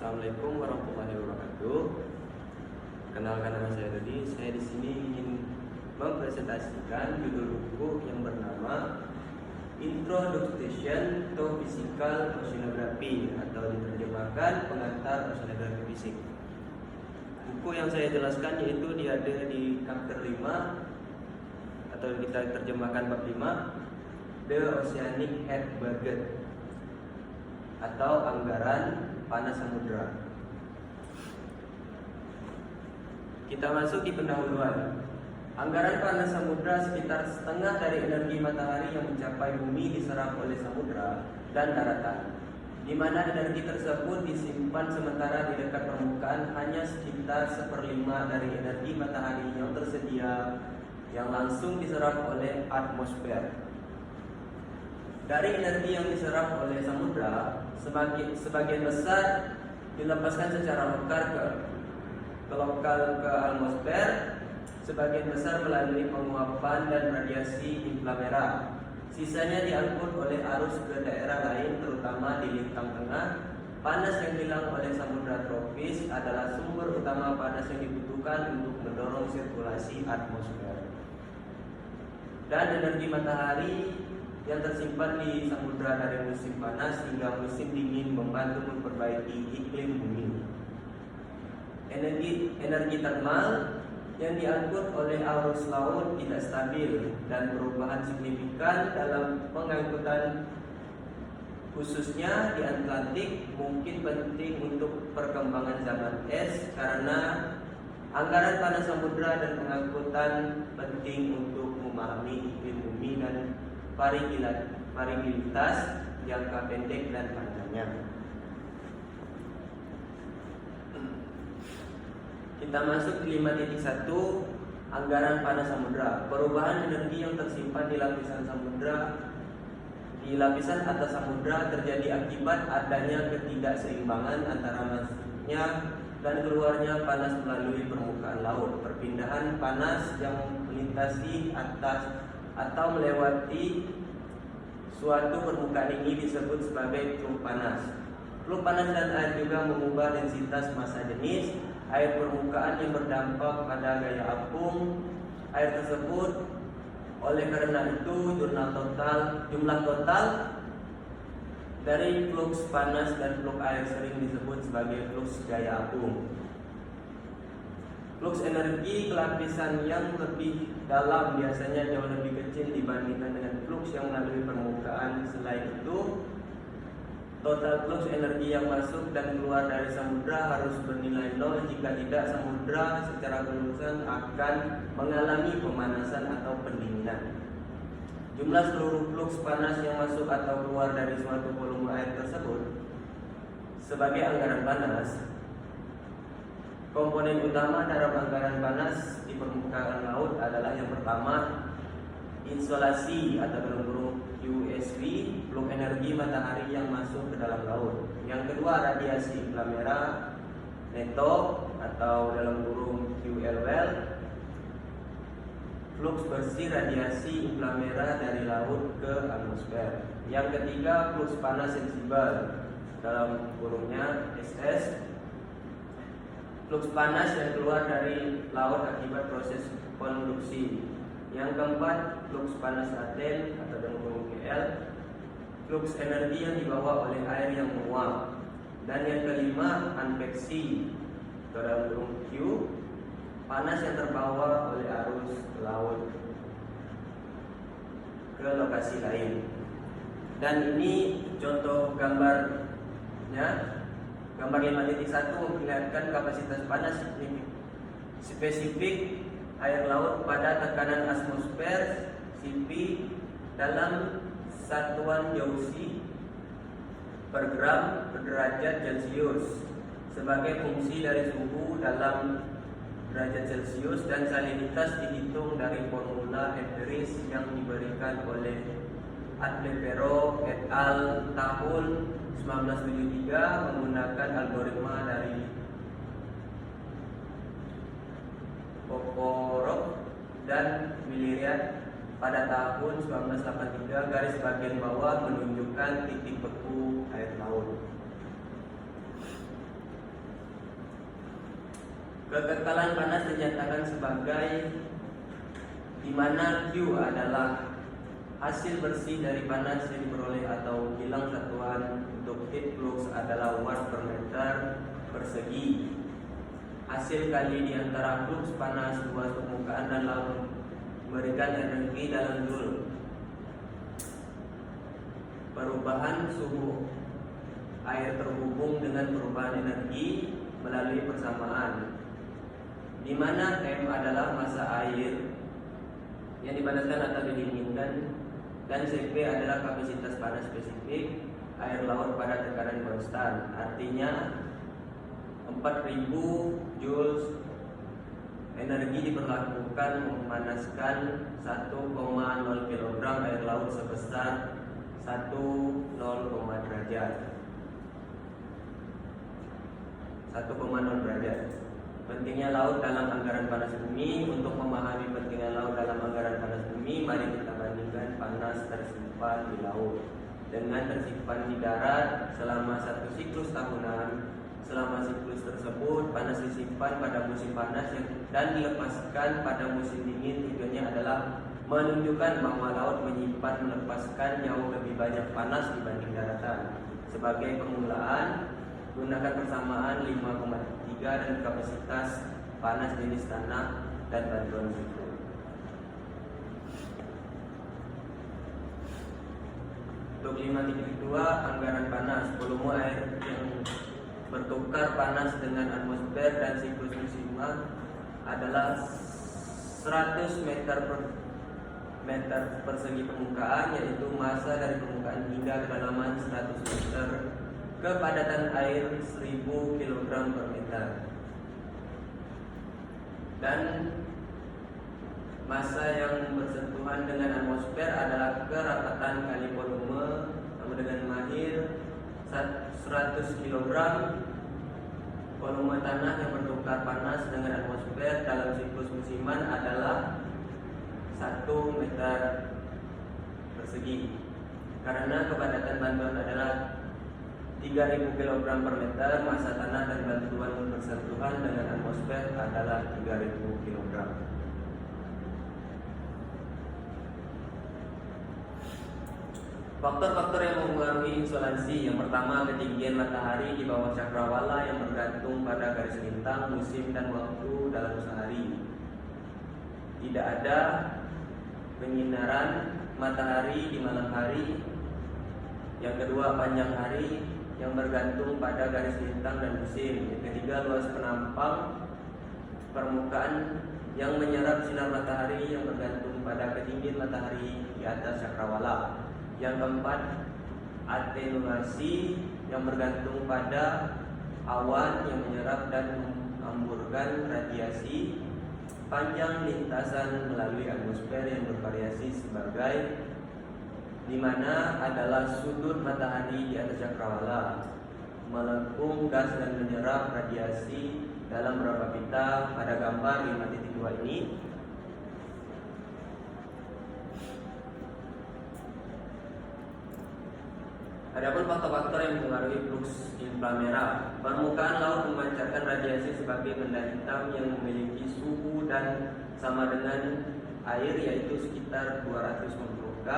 Assalamualaikum warahmatullahi wabarakatuh. Kenalkan, nama saya Dodi. Saya di sini ingin mempresentasikan judul buku yang bernama Introduction to Physical Oceanography atau diterjemahkan Pengantar Oceanografi Fisik. Buku yang saya jelaskan yaitu ada di chapter 5 atau kita terjemahkan bab 5, The Oceanic Heat Budget atau anggaran panas samudra. Kita masuk di pendahuluan. Anggaran panas samudra sekitar setengah dari energi matahari yang mencapai bumi diserap oleh samudra dan daratan, di mana energi tersebut disimpan sementara di dekat permukaan hanya sekitar 1/5 dari energi matahari yang tersedia yang langsung diserap oleh atmosfer. Dari energi yang diserap oleh samudra, sebagian besar dilepaskan secara lokal ke atmosfer, sebagian besar melalui penguapan dan radiasi inframerah. Sisanya diangkut oleh arus ke daerah lain, terutama di lintang tengah. Panas yang hilang oleh samudra tropis adalah sumber utama panas yang dibutuhkan untuk mendorong sirkulasi atmosfer. Dan energi matahari yang tersimpan di samudra dari musim panas hingga musim dingin membantu memperbaiki iklim bumi. Energi termal yang diangkut oleh arus laut tidak stabil dan perubahan signifikan dalam pengangkutan khususnya di Atlantik mungkin penting untuk perkembangan zaman es, karena anggaran panas samudra dan pengangkutan penting untuk memahami iklim bumi dan variabilitas jangka pendek dan panjangnya. Kita masuk di 5.1, anggaran panas samudra. Perubahan energi yang tersimpan di lapisan atas samudra terjadi akibat adanya ketidakseimbangan antara masuknya dan keluarnya panas melalui permukaan laut. Perpindahan panas yang melintasi atas atau melewati suatu permukaan ini disebut sebagai fluk panas. Fluk panas dan air juga mengubah densitas massa jenis air permukaan yang berdampak pada gaya apung air tersebut. Oleh karena itu, jumlah total dari flux panas dan flux air sering disebut sebagai flux gaya apung. Flux energi ke lapisan yang lebih dalam biasanya jauh lebih kecil dibandingkan dengan flux yang melalui permukaan. Selain itu, total flux energi yang masuk dan keluar dari samudra harus bernilai nol. Jika tidak, samudra secara keseluruhan akan mengalami pemanasan atau pendinginan. Jumlah seluruh flux panas yang masuk atau keluar dari suatu volume air tersebut sebagai anggaran panas. Komponen utama dalam anggaran panas di permukaan laut adalah yang pertama, insolasi atau dalam kurung USV, flux energi matahari yang masuk ke dalam laut. Yang kedua, radiasi inframerah neto atau dalam kurung QLWL, flux bersih radiasi inframerah dari laut ke atmosfer. Yang ketiga, flux panas sensibel dalam kurungnya SS, flux panas yang keluar dari laut akibat proses konduksi. Yang keempat, flux panas laten atau dalam kurung KL, flux energi yang dibawa oleh air yang menguap. Dan yang kelima, konveksi atau dalam kurung Q, panas yang terbawa oleh arus laut ke lokasi lain. Dan ini contoh gambarnya. Gambar 5.1 memperlihatkan kapasitas panas spesifik air laut pada tekanan atmosfer Cp dalam satuan Joule per gram per derajat Celcius sebagai fungsi dari suhu dalam derajat Celcius, dan salinitas dihitung dari formula empiris yang diberikan oleh Adlevero et al. Tahun 1973 menggunakan algoritma dari Pokorov dan Milleriad pada tahun 1983. Garis bagian bawah menunjukkan titik beku air laut. Kekekalan panas dinyatakan sebagai di mana Q adalah hasil bersih dari panas yang diperoleh atau bilang satuan untuk heat flux adalah watt per meter persegi. Hasil kali di antara flux panas luas permukaan dan laut memberikan energi dalam joule. Perubahan suhu air terhubung dengan perubahan energi melalui persamaan, di mana M adalah massa air yang dipanaskan atau didinginkan dan Cp adalah kapasitas panas spesifik air laut pada tekanan konstan. Artinya 4000 joules energi diperlakukan memanaskan 1,0 kg air laut sebesar 10 derajat. 1,0 derajat. Pentingnya laut dalam anggaran panas bumi. Untuk memahami pentingnya laut dalam anggaran panas bumi, mari kita bandingkan panas tersimpan di laut dengan tersimpan di darat selama satu siklus tahunan. Selama siklus tersebut, panas disimpan pada musim panas dan dilepaskan pada musim dingin. Tujuannya adalah menunjukkan bahwa laut menyimpan melepaskan jauh lebih banyak panas dibanding daratan. Sebagai permulaan, gunakan persamaan 5,3 dan kapasitas panas jenis tanah dan bantuan suhu. Untuk 5.2 anggaran panas, volume air yang bertukar panas dengan atmosfer dan siklus musiman adalah 100 meter persegi permukaan, yaitu massa dari permukaan hingga kedalaman 100 meter. Kepadatan air 1000 kg per meter. Dan massa yang bersentuhan dengan atmosfer adalah kerapatan kali volume. Sama dengan mahir 100 kg volume tanah yang bertukar panas dengan atmosfer dalam siklus musiman adalah 1 meter persegi. Karena kepadatan bantuan adalah 3000 kg per meter, massa tanah dan bantuan bersentuhan dengan atmosfer adalah 3000 kg. Faktor-faktor yang mempengaruhi insolasi. Yang pertama, ketinggian matahari di bawah cakrawala yang bergantung pada garis lintang, musim, dan waktu dalam sehari. Tidak ada penyinaran matahari di malam hari. Yang kedua, panjang hari yang bergantung pada garis lintang dan musim. Yang ketiga, luas penampang permukaan yang menyerap sinar matahari yang bergantung pada ketinggian matahari di atas cakrawala. Yang keempat, atenuasi yang bergantung pada awan yang menyerap dan menghamburkan radiasi. Panjang lintasan melalui atmosfer yang bervariasi sebagai di mana adalah sudut matahari di atas cakrawala, melengkung gas dan menyerap radiasi dalam beberapa pita pada gambar 5.2 ini. Adapun faktor-faktor yang mempengaruhi flux inframerah, permukaan laut memancarkan radiasi sebagai benda hitam yang memiliki suhu dan sama dengan air, yaitu sekitar 250 K.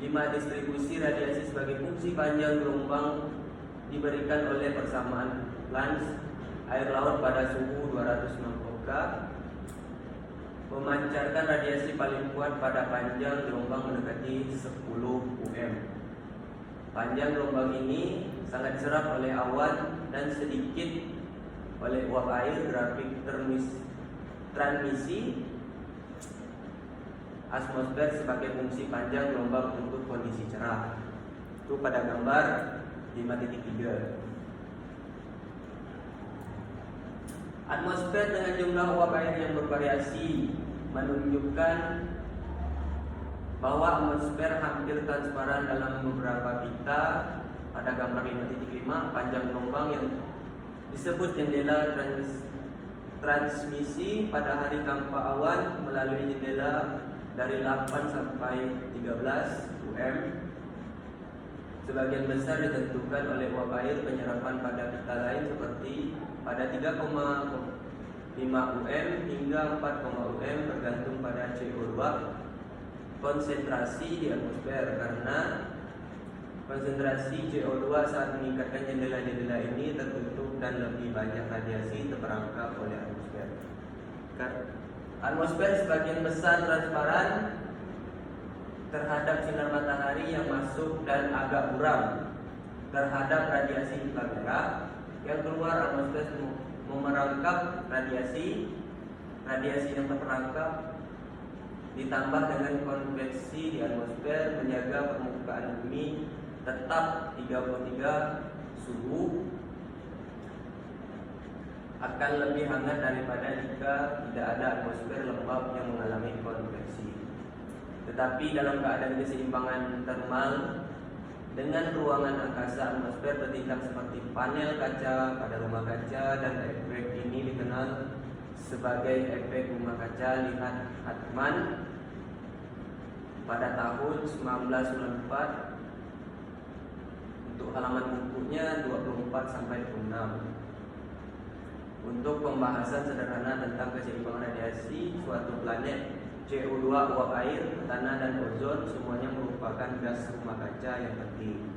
5. Distribusi radiasi sebagai fungsi panjang gelombang diberikan oleh persamaan Planck. Air laut pada suhu 260 K memancarkan radiasi paling kuat pada panjang gelombang mendekati 10 UM. Panjang gelombang ini sangat diserap oleh awan dan sedikit oleh uap air. Grafik transmisi atmosfer sebagai fungsi panjang gelombang untuk kondisi cerah. Itu pada gambar 5.3. Atmosfer dengan jumlah uap air yang bervariasi menunjukkan bahwa atmosfer hampir transparan dalam beberapa pita. Pada gambar 5.5, panjang gelombang yang disebut jendela transmisi pada hari tanpa awan melalui jendela dari 8 sampai 13 UM. Sebagian besar ditentukan oleh uap air penyerapan pada pita lain seperti pada 3,0 5 UM hingga 4, UM tergantung pada CO2 konsentrasi di atmosfer, karena konsentrasi CO2 saat meningkatkan jendela-jendela ini tertutup dan lebih banyak radiasi terperangkap oleh atmosfer. Atmosfer sebagian besar transparan terhadap sinar matahari yang masuk dan agak buram terhadap radiasi ultraviolet yang keluar. Atmosfer memerangkap radiasi yang terperangkap ditambah dengan konveksi di atmosfer menjaga permukaan bumi tetap 33 suhu, akan lebih hangat daripada jika tidak ada atmosfer lembab yang mengalami konveksi. Tetapi dalam keadaan keseimbangan termal dengan ruangan angkasa, atmosfer bertindak seperti panel kaca pada rumah kaca, dan efek ini dikenal sebagai efek rumah kaca. Lihat Hartmann pada tahun 1994 untuk halaman bukunya 24-26 untuk pembahasan sederhana tentang keseimbangan radiasi suatu planet. CO2, uap air, tanah, dan ozon semuanya merupakan gas rumah kaca yang penting.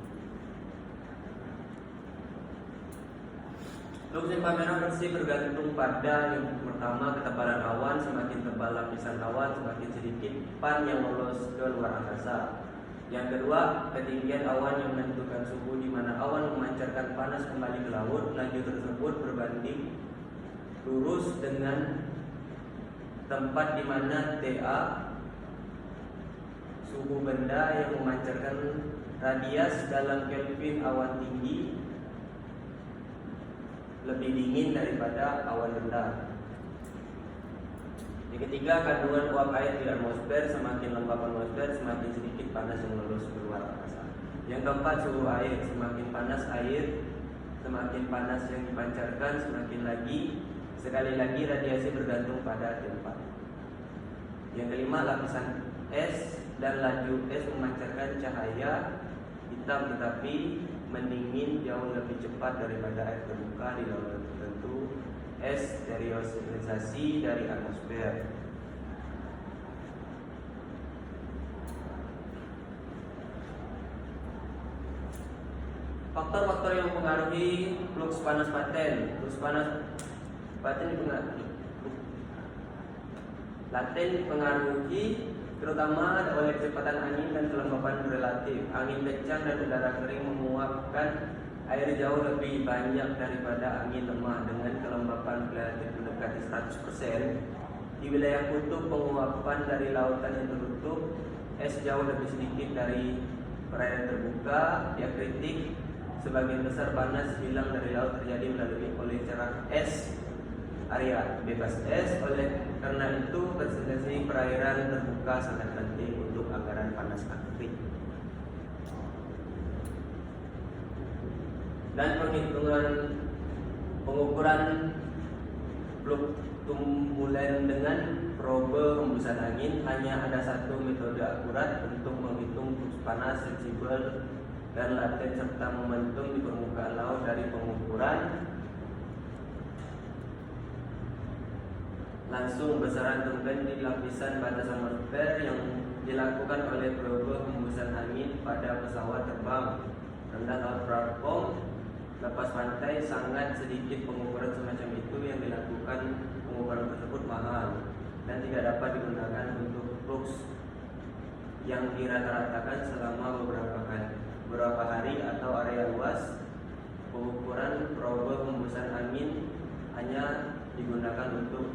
Flux inframerah bersih bergantung pada yang pertama, ketebalan awan. Semakin tebal lapisan awan, semakin sedikit pan yang lolos ke luar angkasa. Yang kedua, ketinggian awan yang menentukan suhu, di mana awan memancarkan panas kembali ke laut. Laju tersebut berbanding lurus dengan tempat di mana TA suhu benda yang memancarkan radias dalam Kelvin. Awan tinggi lebih dingin daripada awan rendah. Yang ketiga, kandungan uap air di atmosfer. Semakin lembab atmosfer, semakin sedikit panas yang lolos keluar angkasa. Yang keempat, suhu air. Semakin panas air, semakin panas yang dipancarkan. Sekali lagi radiasi bergantung pada tempat. Yang kelima, lapisan es dan laju es memancarkan cahaya hitam, tetapi mendingin jauh lebih cepat daripada air terbuka di laut tertentu. Es stereosilisasi dari atmosfer. Faktor-faktor yang mempengaruhi flux panas paten. Flux panas paten dipengaruhi terutama oleh kecepatan angin dan kelembapan relatif. Angin kencang dan udara kering menguapkan air jauh lebih banyak daripada angin lemah dengan kelembapan relatif mendekati 100%. Di wilayah kutub, penguapan dari lautan yang tertutup, es jauh lebih sedikit dari perairan terbuka. Diakritik, sebagian besar panas hilang dari laut terjadi melalui oleh cerah es, area bebas es. Oleh karena itu, konsentrasi perairan terbuka sangat penting untuk anggaran panas aktif. Dan pengukuran flux tumbulen dengan probe hembusan angin. Hanya ada satu metode akurat untuk menghitung flux panas sensibel dan laten serta momentum di permukaan laut dari pengukuran langsung besaran tumbulen di lapisan batas atmosfer yang dilakukan oleh probe hembusan angin pada pesawat terbang rendah laut platform lepas pantai. Sangat sedikit pengukuran semacam itu yang dilakukan. Pengukuran tersebut mahal dan tidak dapat digunakan untuk flux yang dirata-ratakan selama beberapa hari atau area luas. Pengukuran probe hembusan angin hanya digunakan untuk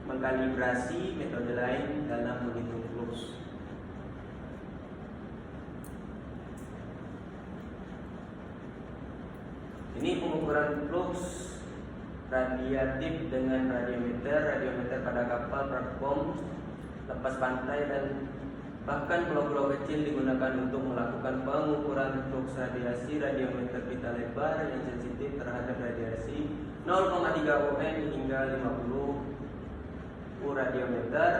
mengkalibrasi metode lain dalam menghitung flux. Ini pengukuran flux radiatif dengan radiometer pada kapal, platform, lepas pantai, dan bahkan pulau-pulau kecil digunakan untuk melakukan pengukuran flux radiasi. Radiometer pita lebar yang sensitif terhadap radiasi 0,3 ohm hingga 50 radiometer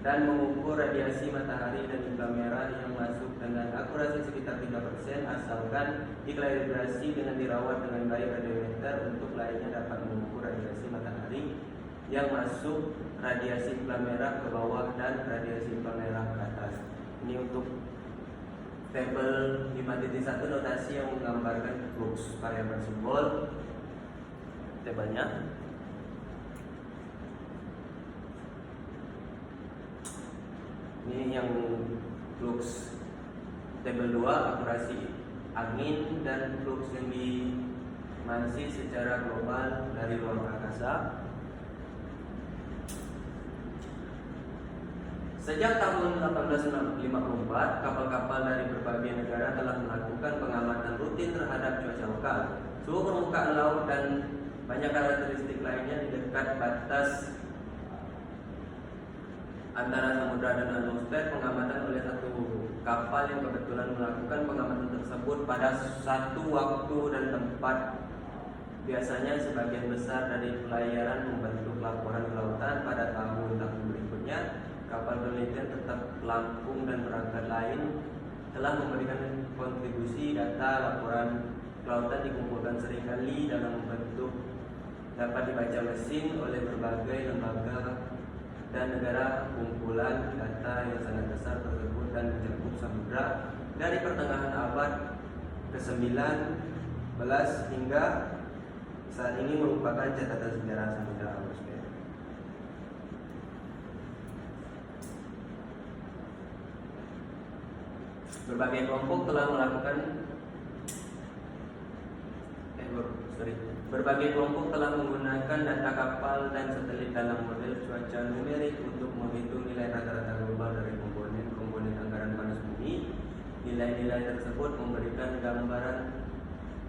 dan mengukur radiasi matahari dan infra merah yang masuk dengan akurasi sekitar 3% asalkan dikalibrasi dengan dirawat dengan baik radiometer untuk lainnya dapat mengukur radiasi matahari yang masuk, radiasi infra merah ke bawah dan radiasi infra merah ke atas. Ini untuk tabel 5.1 notasi yang menggambarkan flux variabel simbol tabelnya. Ini yang flux tabel 2 akurasi angin dan flux yang dimansi secara global dari ruang angkasa. Sejak tahun 1854, kapal-kapal dari berbagai negara telah melakukan pengamatan rutin terhadap cuaca lokal, suhu permukaan laut dan banyak karakteristik lainnya di dekat batas antara samudra dan atmosfer. Pengamatan oleh satu kapal yang kebetulan melakukan pengamatan tersebut pada satu waktu dan tempat. Biasanya sebagian besar dari pelayaran membentuk laporan kelautan pada tahun-tahun berikutnya. Kapal penelitian tetap pelampung dan perangkat lain telah memberikan kontribusi. Data laporan kelautan dikumpulkan seringkali dalam bentuk dapat dibaca mesin oleh berbagai lembaga dan negara. Kumpulan data yang sangat besar tersebut dan mencakup samudra dari pertengahan abad ke-19 hingga saat ini merupakan catatan sejarah samudra atmosfer. Berbagai kelompok telah melakukan Berbagai kelompok telah menggunakan data kapal dan satelit dalam model cuaca numerik untuk menghitung nilai rata-rata global dari komponen anggaran panas bumi. Nilai-nilai tersebut memberikan gambaran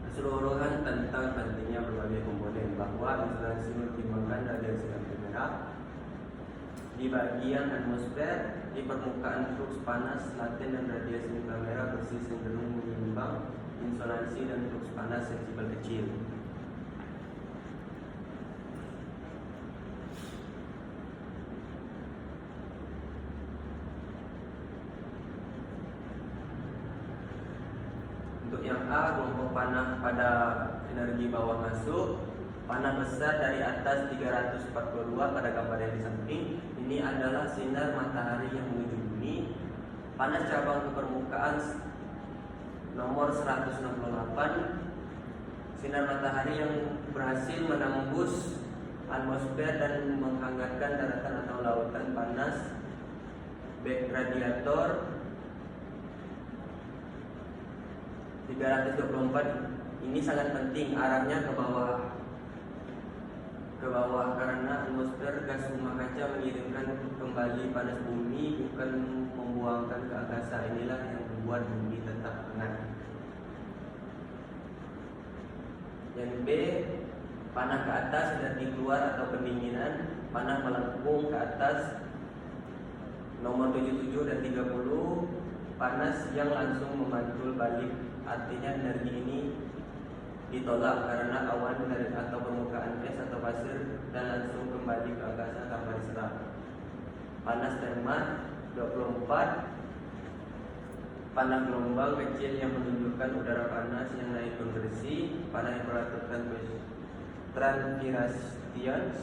keseluruhan tentang pentingnya berbagai komponen, bahwa instansi mempertimbangkan radiasi lampu merah di bagian atmosfer, di permukaan flux panas laten dan radiasi inframerah bersih cenderung menyeimbang insolasi dan flux panas sensibel kecil. Untuk yang A, kelompok panah pada energi bawah masuk, panah besar dari atas 342 pada gambar yang di samping. Ini adalah sinar matahari yang menuju bumi. Panas cabang ke permukaan nomor 168, sinar matahari yang berhasil menembus atmosfer dan menghangatkan daratan atau lautan. Panas back radiator 324, ini sangat penting, arahnya ke bawah karena atmosfer gas rumah kaca mengirimkan kembali panas bumi, bukan membuangkan ke angkasa. Inilah yang membuat bumi tetap hangat. Yang B, panah ke atas energi keluar atau pendinginan. Panah melengkung ke atas nomor 77 dan 30, panas yang langsung memantul balik, artinya energi ini ditolak karena awan dari atau permukaan es atau pasir dan langsung kembali ke angkasa tanpa diserap. Panas termat 24, panah gelombang kecil yang menunjukkan udara panas yang naik konversi. Panah temperatur transpirations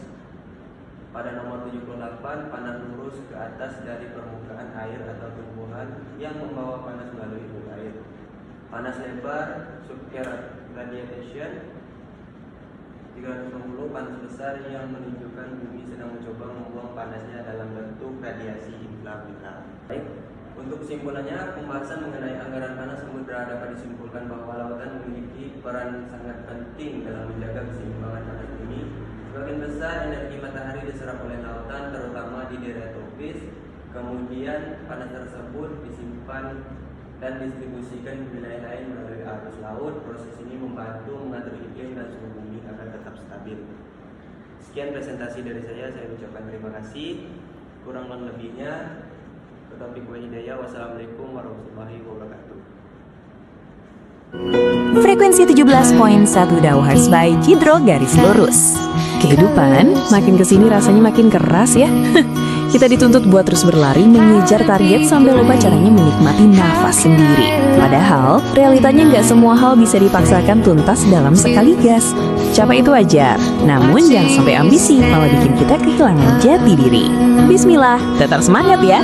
pada nomor 78, panah lurus ke atas dari permukaan air atau tumbuhan yang membawa panas melalui bumi air. Panas lebar subirradiation 360, panas besar yang menunjukkan bumi sedang mencoba membuang panasnya dalam bentuk radiasi inframerah. Baik, untuk kesimpulannya, pembahasan mengenai anggaran panas samudra dapat disimpulkan bahwa lautan memiliki peran sangat penting dalam menjaga keseimbangan panas bumi. Sebagian besar energi matahari diserap oleh lautan, terutama di daerah tropis. Kemudian panas tersebut disimpan dan distribusikan ke wilayah lain melalui arus laut. Proses ini membantu mengatur iklim dan suhu bumi agar tetap stabil. Sekian presentasi dari saya ucapkan terima kasih. Kurang lebihnya, Taufiq wa Hidayah. Wassalamualaikum warahmatullahi wabarakatuh. Frekuensi 17.1 Dauhars by Cidro garis lurus. Kehidupan makin kesini rasanya makin keras ya. Kita dituntut buat terus berlari mengejar target sampai lupa caranya menikmati nafas sendiri. Padahal, realitanya nggak semua hal bisa dipaksakan tuntas dalam sekali gas. Capai itu wajar, namun jangan sampai ambisi malah bikin kita kehilangan jati diri. Bismillah, tetap semangat ya!